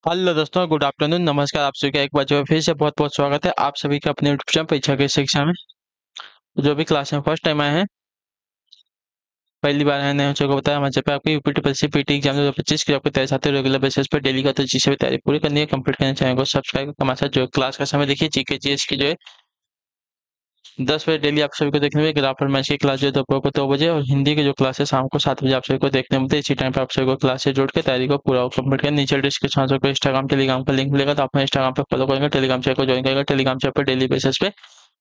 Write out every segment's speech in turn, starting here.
Hello दोस्तों, good afternoon, नमस्कार। आप सभी का एक बार जो है फिर से बहुत बहुत स्वागत है आप सभी का अपने यूट्यूब चैनल परीक्षा की शिक्षा में। जो भी क्लास में फर्स्ट टाइम आए हैं, पहली बार आए नए बच्चों को बताया हमारे पे आपकी यूपीटी पीसी पीटी एग्जाम 2025 की आपको तैयारी साथ ही रेगुलर बेसिस पर डेली का तो जिसे भी तैयारी पूरी करनी है, कंप्लीट करने चैनल को सब्सक्राइब करके हमारे साथ जो क्लास का समय देखिए। जीके जीएस की जो है 10 बजे डेली आप सभी को देखने में, ग्राफर मैच की क्लास जो है दोपहर को 2 बजे, और हिंदी की जो क्लास है शाम को 7 बजे आप सभी को देखने मिलते हैं। इसी टाइम पे आप सभी को क्लास से जोड़ के तैयारी को पूरा कंप्लीट करें। नीचे डिस्क्रिप्शन में इंस्टाग्राम टेलीग्राम का लिंक मिलेगा, तो आप इंस्टाग्राम पे फॉलो करेंगे, टेलीग्राम चैनल को ज्वाइन करेंगे। टेलीग्राम चैनल पर डेली बेसिस पे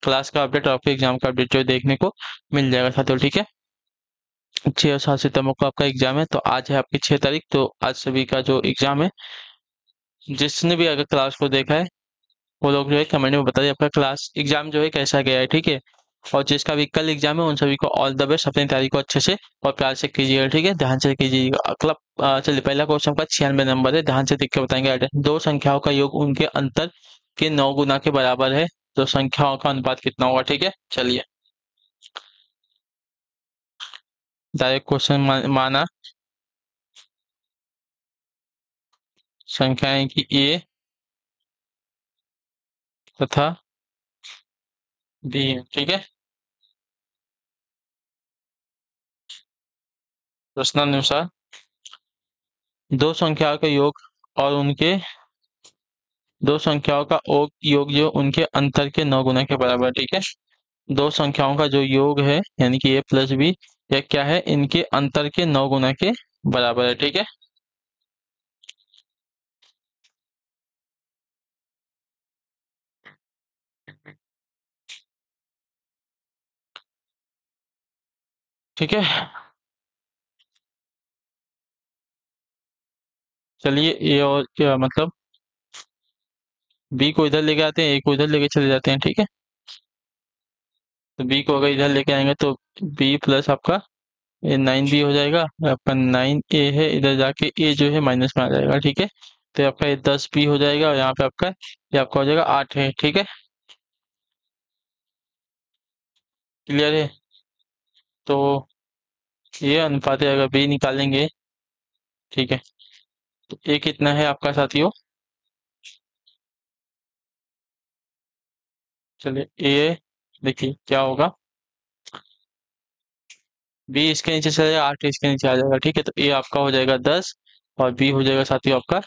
क्लास का अपडेट और आपके एग्जाम का अपडेट जो है देखने को मिल जाएगा साथियों। ठीक है, 6 और 7 सितंबर को आपका एग्जाम है। तो आज है आपकी 6 तारीख, तो आज सभी का जो एग्जाम है, जिसने भी अगर क्लास को देखा है वो लोग जो है कमेंट में बताइए आपका क्लास एग्जाम जो है कैसा गया है। ठीक है, और जिसका भी कल एग्जाम है उन सभी को ऑल द बेस्ट। अपनी तैयारी को अच्छे से और प्यार से कीजिएगा। ठीक है, ध्यान से कीजिएगा। अगला चलिए, पहला क्वेश्चन का 96 नंबर है, ध्यान से देख के बताएंगे। दो संख्याओं का योग उनके अंतर के 9 गुना के बराबर है, तो संख्याओं का अनुपात कितना होगा। ठीक है, चलिए डायरेक्ट क्वेश्चन माना। संख्याएं की ए तथा बी है। ठीक है, प्रश्नानुसार दो संख्याओं का योग और उनके दो संख्याओं का योग जो उनके अंतर के 9 गुना के बराबर है। ठीक है, दो संख्याओं का जो योग है यानी कि ए प्लस बी, यह क्या है, इनके अंतर के 9 गुना के बराबर है। ठीक है, ठीक है, चलिए ए और क्या मतलब बी को इधर लेके आते हैं, ए को इधर लेके चले जाते हैं। ठीक है, तो बी को अगर इधर लेके आएंगे तो बी प्लस आपका ये 9 बी हो जाएगा, और आपका 9 ए है, इधर जाके ए जो है माइनस में आ जाएगा। ठीक है, तो आपका ये 10 बी हो जाएगा, और यहाँ पे आपका ये आपका हो जाएगा 8 है। ठीक है, क्लियर है। तो ये अनुपात है, अगर बी निकालेंगे, ठीक है, तो ए कितना है आपका साथियों। चलिए ए देखिए क्या होगा, बी इसके नीचे चला जाएगा, 8 इसके नीचे आ जाएगा। ठीक है, तो ए आपका हो जाएगा 10 और बी हो जाएगा साथियों आपका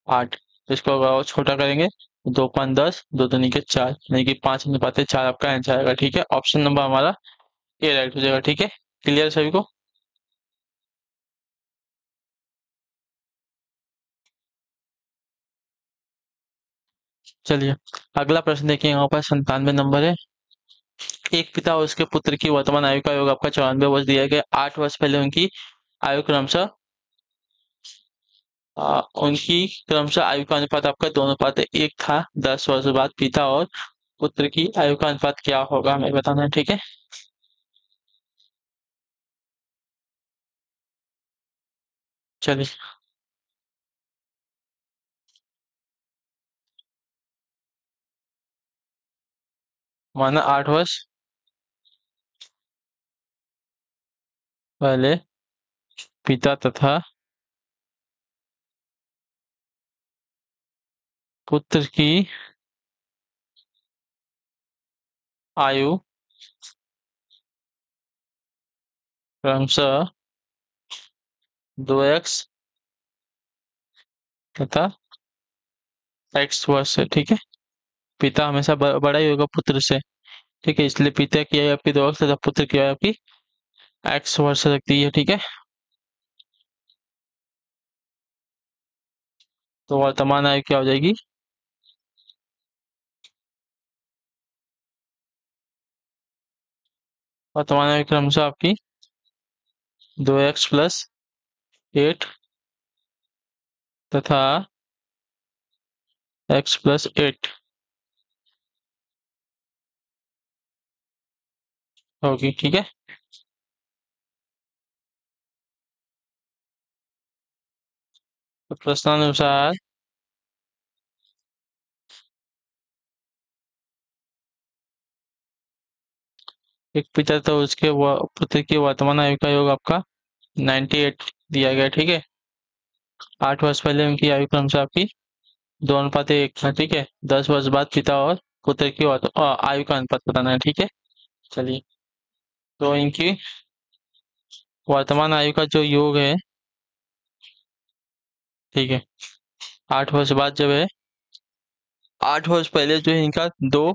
8। तो इसको अगर और छोटा करेंगे, 2 5 10, दो दूनी के 4, यानी कि 5 अनुपात 4 आपका आंसर आएगा। ठीक है, ऑप्शन नंबर हमारा ए राइट हो जाएगा। ठीक है, क्लियर सभी को। चलिए अगला प्रश्न देखिए, यहाँ पर 97 नंबर है। एक पिता और उसके पुत्र की वर्तमान आयु का योग आपका 94 वर्ष दिया गया। 8 वर्ष पहले उनकी आयु क्रमशः उनकी क्रमशः आयु का अनुपात आपका दोनों अनुपात 1 था। 10 वर्ष बाद पिता और पुत्र की आयु का अनुपात क्या होगा हमें बताना है। ठीक है, चलिए माना 8 वर्ष पहले पिता तथा पुत्र की आयु क्रमशः 2x तथा x वर्ष है। ठीक है, पिता हमेशा बड़ा ही होगा पुत्र से। ठीक है, इसलिए पिता की आयु आपकी 2x तथा पुत्र की आयु आपकी x वर्ष लगती है। ठीक है, तो वर्तमान आयु क्या हो जाएगी, वर्तमान आयु क्रमशः आपकी 2x + 8 तथा x + 8 होगी। ठीक है, तो प्रश्नानुसार एक पिता तो उसके पुत्र की वर्तमान आयु का योग आपका 98 दिया गया। ठीक है, 8 वर्ष पहले उनकी आयु क्रमशः आपकी 2:1 था, ठीक है। 10 वर्ष बाद पिता और पुत्र की आयु का अनुपात बताना है, ठीक है। चलिए, तो इनकी वर्तमान आयु का जो योग है, ठीक है, 8 वर्ष बाद जब है, 8 वर्ष पहले जो है इनका 2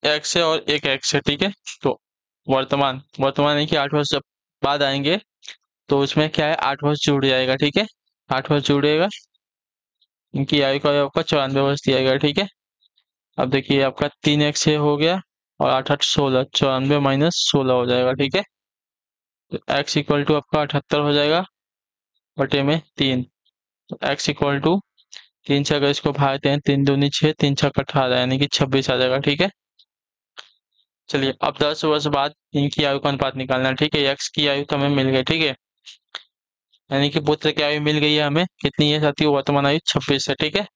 x है और 1 x है, ठीक है। तो वर्तमान वर्तमान है कि 8 वर्ष जब बाद आएंगे तो उसमें क्या है, 8 वर्ष जुड़ जाएगा, ठीक है। 8 वर्ष जुड़ेगा, इनकी आयु का आपका 94 वर्ष दिया गया, ठीक है। अब देखिए आपका 3 x हो गया और 8 8 16, 94 - 16 हो जाएगा, ठीक है। तो x इक्वल टू आपका 78 हो जाएगा बटे में 3। तो x इक्वल टू 3 से अगर इसको भागते हैं, 3 दूनी 6, 3 छक 18, यानी कि 26 आ जाएगा, ठीक है। चलिए, अब 10 वर्ष बाद इनकी आयु का अनुपात निकालना है, ठीक है। x की आयु तो हमें मिल गई, ठीक है, यानी कि पुत्र की आयु मिल गई है हमें, कितनी है साथियों, वर्तमान आयु 26 है, ठीक है।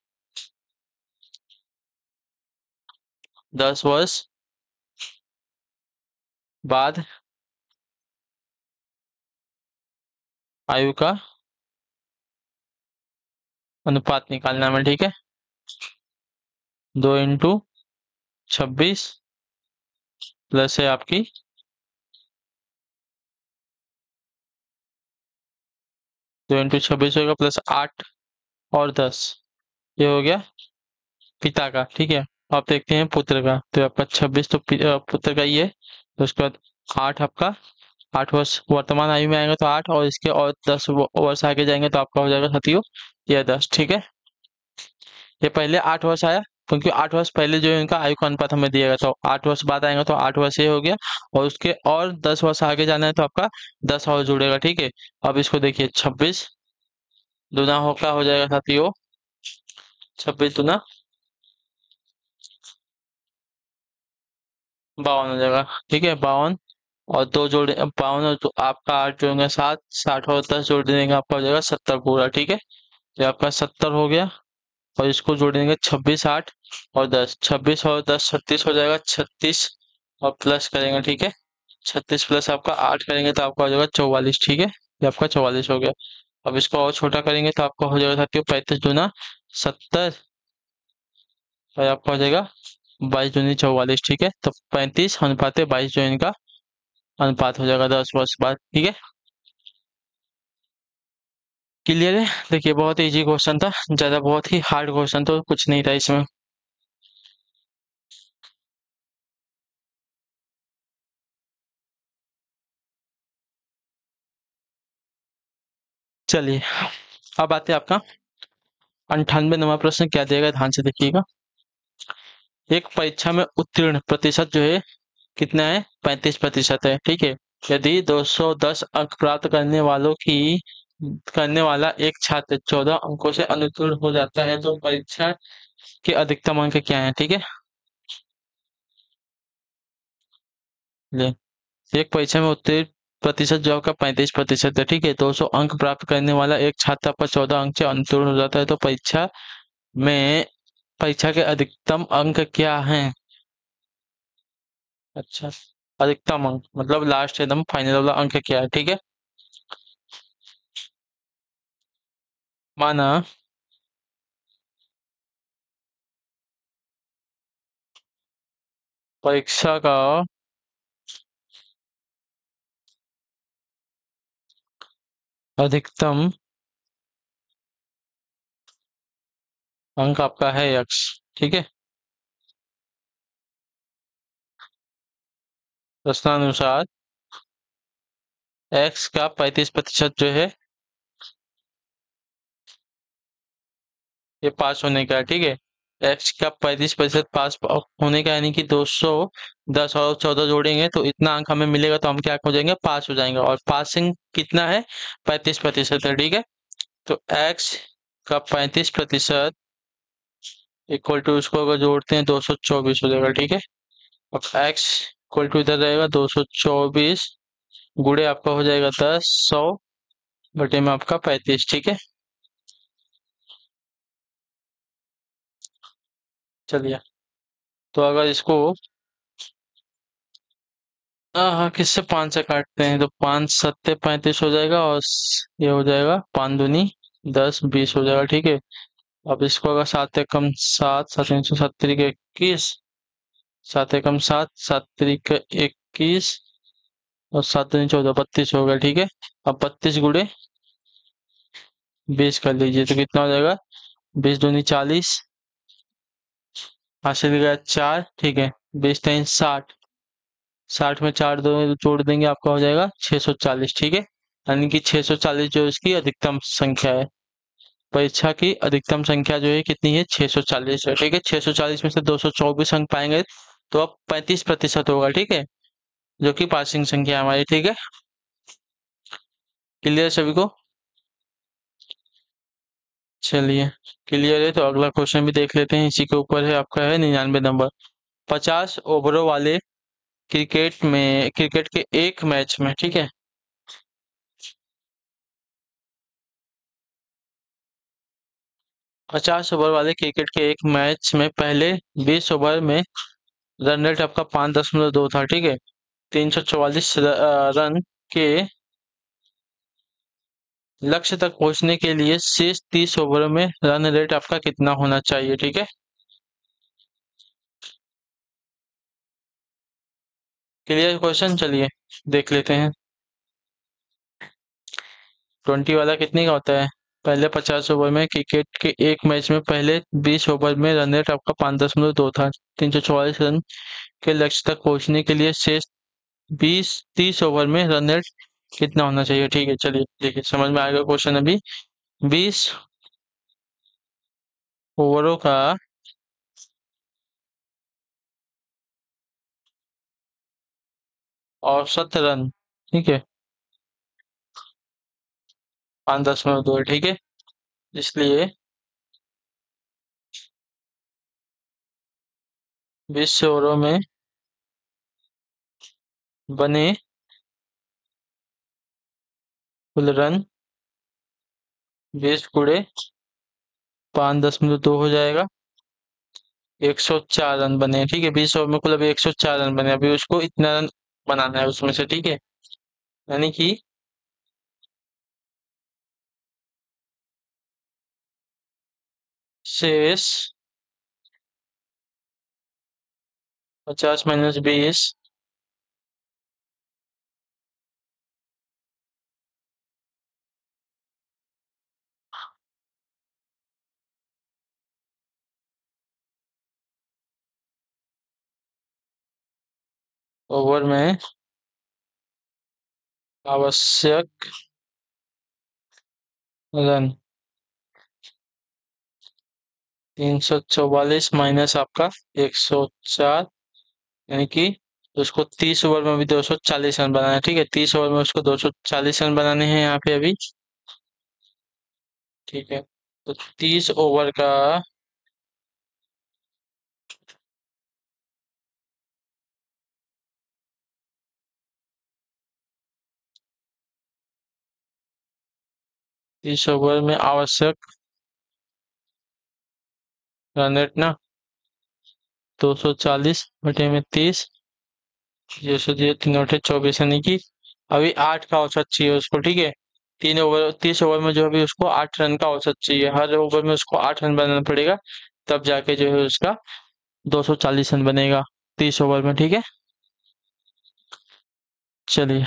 10 वर्ष बाद आयु का अनुपात निकालना है हमें, ठीक है। 2 × 26 प्लस है आपकी 2 × 26 होगा प्लस 8 और 10, ये हो गया पिता का, ठीक है। आप देखते हैं पुत्र का, तो आपका 26 तो पुत्र का ही है, तो उसके बाद 8 आपका, 8 वर्ष वर्तमान आयु में आएगा तो 8, और इसके और 10 वर्ष आगे जाएंगे तो आपका हो जाएगा साथियों यह 10, ठीक है। ये पहले 8 वर्ष आया, क्योंकि 8 वर्ष पहले जो है इनका आयु का अनुपात हमें दिया गया, तो 8 वर्ष बाद आएगा तो 8 वर्ष ये हो गया, और उसके और 10 वर्ष आगे जाना है तो आपका 10 और जुड़ेगा, ठीक है। अब इसको देखिए, 26 दूना हो क्या हो जाएगा साथियों, 26 दूना 52 हो जाएगा, ठीक है। 52 और 2 जोड़े, 52 और आपका 8 जोड़ेंगे 7, 60 और 10 जोड़ देंगे आपका हो जाएगा 70 पूरा, ठीक है। ये आपका 70 हो गया, और इसको जोड़ देंगे 26 8 और 10, 26 और 10 36 हो जाएगा, 36 और प्लस करेंगे, ठीक है। 36 प्लस आपका 8 करेंगे तो आपका हो जाएगा 44, ठीक है। ये आपका 44 हो गया। अब इसको और छोटा करेंगे तो आपका हो जाएगा साथियों 35 दूना 70, और आपका हो जाएगा 22 दूनी 44, ठीक है। तो 35 अनुपात 22 जो इनका अनुपात हो जाएगा 10 वर्ष बाद, ठीक है। क्लियर है। देखिए, बहुत इजी क्वेश्चन था, ज्यादा बहुत ही हार्ड क्वेश्चन तो कुछ नहीं था इसमें। चलिए, अब आते हैं आपका 98वां प्रश्न, क्या दिया गया ध्यान से देखिएगा। एक परीक्षा में उत्तीर्ण प्रतिशत जो है कितना है, 35% है, ठीक है। यदि 210 अंक प्राप्त करने वाला एक छात्र 14 अंकों से अनुत्तीर्ण हो जाता है तो परीक्षा के अधिकतम अंक क्या है, ठीक है। ले, एक परीक्षा में उत्तीर्ण प्रतिशत जो आपका 35% है, ठीक है। 200 अंक प्राप्त करने वाला एक छात्र आपका 14 अंक से अनुत्तीर्ण हो जाता है तो में परीक्षा के अधिकतम अंक क्या हैं। अच्छा, अधिकतम अंक मतलब लास्ट एकदम फाइनल वाला अंक क्या है, ठीक है। माना परीक्षा का अधिकतम अंक आपका है x, ठीक है। प्रश्नानुसार x का 35% जो है ये पास होने का है, ठीक है। x का 35% पास होने का, यानी कि 210 और 14 जोड़ेंगे तो इतना अंक हमें मिलेगा, तो हम क्या हो जाएंगे, पास हो जाएंगे। और पासिंग कितना है, 35% है, ठीक है। तो x का 35% इक्वल टू, उसको अगर जोड़ते हैं 224 हो जाएगा, ठीक है। अब x इक्वल टू इधर रहेगा 224 गुड़े आपका हो जाएगा 10, 100 बटे में आपका 35, ठीक है। चलिए, तो अगर इसको हाँ हाँ किससे 5 से काटते हैं तो 5 7 35 हो जाएगा, और ये हो जाएगा 5 दूनी 10 20 हो जाएगा, ठीक है। अब इसको अगर 7 एकम 7, 7 3 7 21, 7 एकम 7, 7 3 21 और 7 2 14, 32 हो गया। ठीक है, अब 32 × 20 कर लीजिए तो कितना हो जाएगा? 20 दूनी 40, हासिल गया 4। ठीक है, 20 3 60, 60 में 4 दो जोड़ देंगे आपका हो जाएगा 640। ठीक है, यानी कि 640 जो इसकी अधिकतम संख्या है। परीक्षा की अधिकतम संख्या जो है कितनी है? 640 है। ठीक है, 640 में से 224 अंक पाएंगे तो अब 35% होगा। ठीक है, जो कि पासिंग संख्या है हमारी। ठीक है, क्लियर सभी को? चलिए, क्लियर है तो अगला क्वेश्चन भी देख लेते हैं। इसी के ऊपर है, आपका है 99 नंबर। 50 ओवरों वाले क्रिकेट के एक मैच में, ठीक है, 50 ओवर वाले क्रिकेट के एक मैच में पहले 20 ओवर में रन रेट आपका 5.2 था। ठीक है, 344 रन के लक्ष्य तक पहुंचने के लिए शेष 30 ओवर में रन रेट आपका कितना होना चाहिए? ठीक है, क्लियर क्वेश्चन? चलिए देख लेते हैं। 20 वाला कितने का होता है? पहले 50 ओवर में क्रिकेट के एक मैच में पहले 20 ओवर में रन रेट आपका 5.2 था। 344 रन के लक्ष्य तक पहुंचने के लिए शेष 30 ओवर में रन रेट कितना होना चाहिए? ठीक है, चलिए देखिए समझ में आएगा क्वेश्चन। अभी 20 ओवरों का औसत रन, ठीक है, 5.2 है। ठीक है, इसलिए 20 ओवरों में बने कुल रन 20 × 5.2 हो जाएगा। 104 रन बने। ठीक है, 20 ओवर में कुल अभी 104 रन बने। अभी उसको इतना रन बनाना है उसमें से। ठीक है, यानी कि शेष 50 - 20 ओवर में आवश्यक रन 344 माइनस आपका 104, यानी कि उसको 30 ओवर में भी 240 रन बनाना है। ठीक है, 30 ओवर में उसको 240 रन बनाने हैं यहाँ पे अभी। ठीक है, तो 30 ओवर का 30 ओवर में आवश्यक रन रेट ना 240/30, 0 0 3 8 24, यानी कि अभी 8 का औसत चाहिए उसको। ठीक है, 3 ओवर 30 ओवर में जो अभी उसको 8 रन का औसत चाहिए। हर ओवर में उसको 8 रन बनाना पड़ेगा, तब जाके जो है उसका 240 रन बनेगा 30 ओवर में। ठीक है, चलिए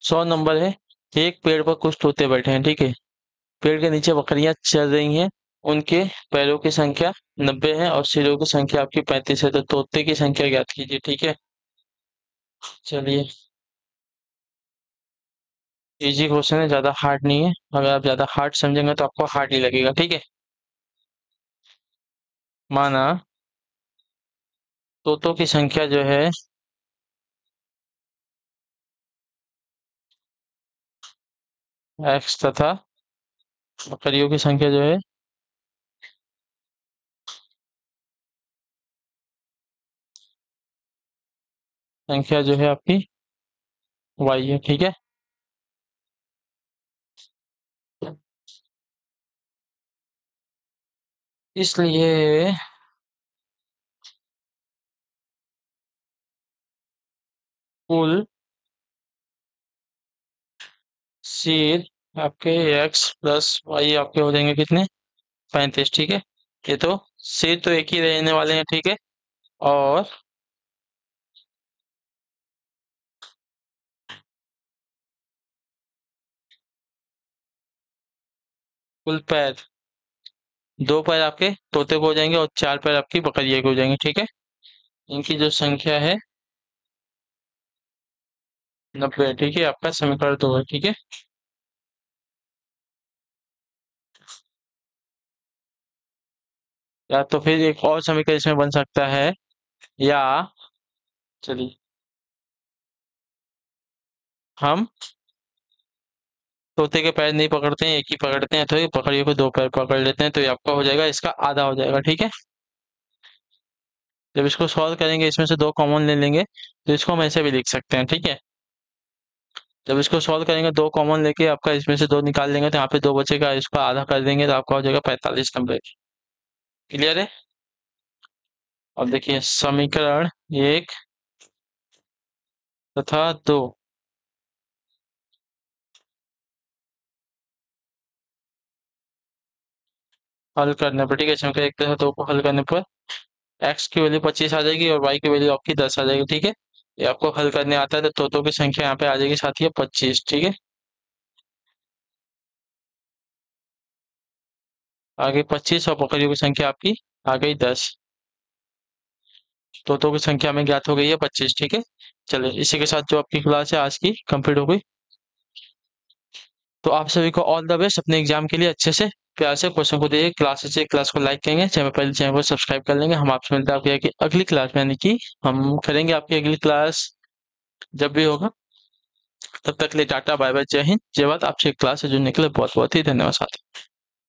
100 नंबर है। एक पेड़ पर कुछ तोते बैठे हैं। ठीक है, पेड़ के नीचे बकरियां चल रही हैं। उनके पैरों की संख्या 90 है और सिरों की संख्या आपकी 35 है। तो तोते की संख्या ज्ञात कीजिए। ठीक है, चलिए इजी क्वेश्चन है, ज्यादा हार्ड नहीं है। अगर आप ज्यादा हार्ड समझेंगे तो आपको हार्ड ही लगेगा। ठीक है, माना तोतों की संख्या जो है x तथा बकरियों की संख्या जो है संख्या जो है आपकी y है। ठीक है, इसलिए कुल शेर आपके एक्स प्लस वाई आपके हो जाएंगे कितने, 35। ठीक है, ये तो शेर तो एक ही रहने वाले हैं। ठीक है, और कुल पैर, दो पैर आपके तोते को हो जाएंगे और चार पैर आपकी बकरिया के हो जाएंगे। ठीक है, इनकी जो संख्या है 90। ठीक है, आपका समीकरण दो है। ठीक है, या तो फिर एक और समीकरण इसमें बन सकता है, या चलिए हम तोते के पैर नहीं पकड़ते हैं, एक ही पकड़ते हैं, तो ये बकरियों को दो पैर पकड़ लेते हैं, तो ये आपका हो जाएगा, इसका आधा हो जाएगा। ठीक है, जब इसको सॉल्व करेंगे इसमें से दो कॉमन ले लेंगे, तो इसको हम ऐसे भी लिख सकते हैं। ठीक है, जब इसको सॉल्व करेंगे दो कॉमन लेके आपका इसमें से दो निकाल लेंगे, तो यहाँ पे दो बचेगा, इसको आधा कर देंगे तो आपका हो जाएगा 45 90। क्लियर है? अब देखिए समीकरण एक तथा दो हल करने पर, ठीक है, समीकरण एक तथा दो को हल करने पर एक्स की वैल्यू 25 आ जाएगी और वाई की वैल्यू आपकी 10 आ जाएगी। ठीक है, ये आपको हल करने आता है, तो तोतों की संख्या यहाँ पे आ जाएगी साथ ही 25। ठीक है, आगे 25 और बकरियों की संख्या आपकी आ गई 10। तोतों की संख्या हमें ज्ञात हो गई है 25। ठीक है, चलिए इसी के साथ जो आपकी क्लास है आज की कंप्लीट हो गई। तो आप सभी को ऑल द बेस्ट अपने एग्जाम के लिए। अच्छे से प्यार से क्वेश्चन को देखिए, क्लास से क्लास को लाइक करेंगे, चैनल पहले चैनल को सब्सक्राइब कर लेंगे। हम आपसे मिलते हैं आपकी अगली क्लास में, यानी कि हम करेंगे आपकी अगली क्लास जब भी होगा। तब तक के लिए टाटा बाय बाय, जय हिंद जय भारत। आपसे क्लास से जुड़ने के लिए बहुत बहुत ही धन्यवाद साथी।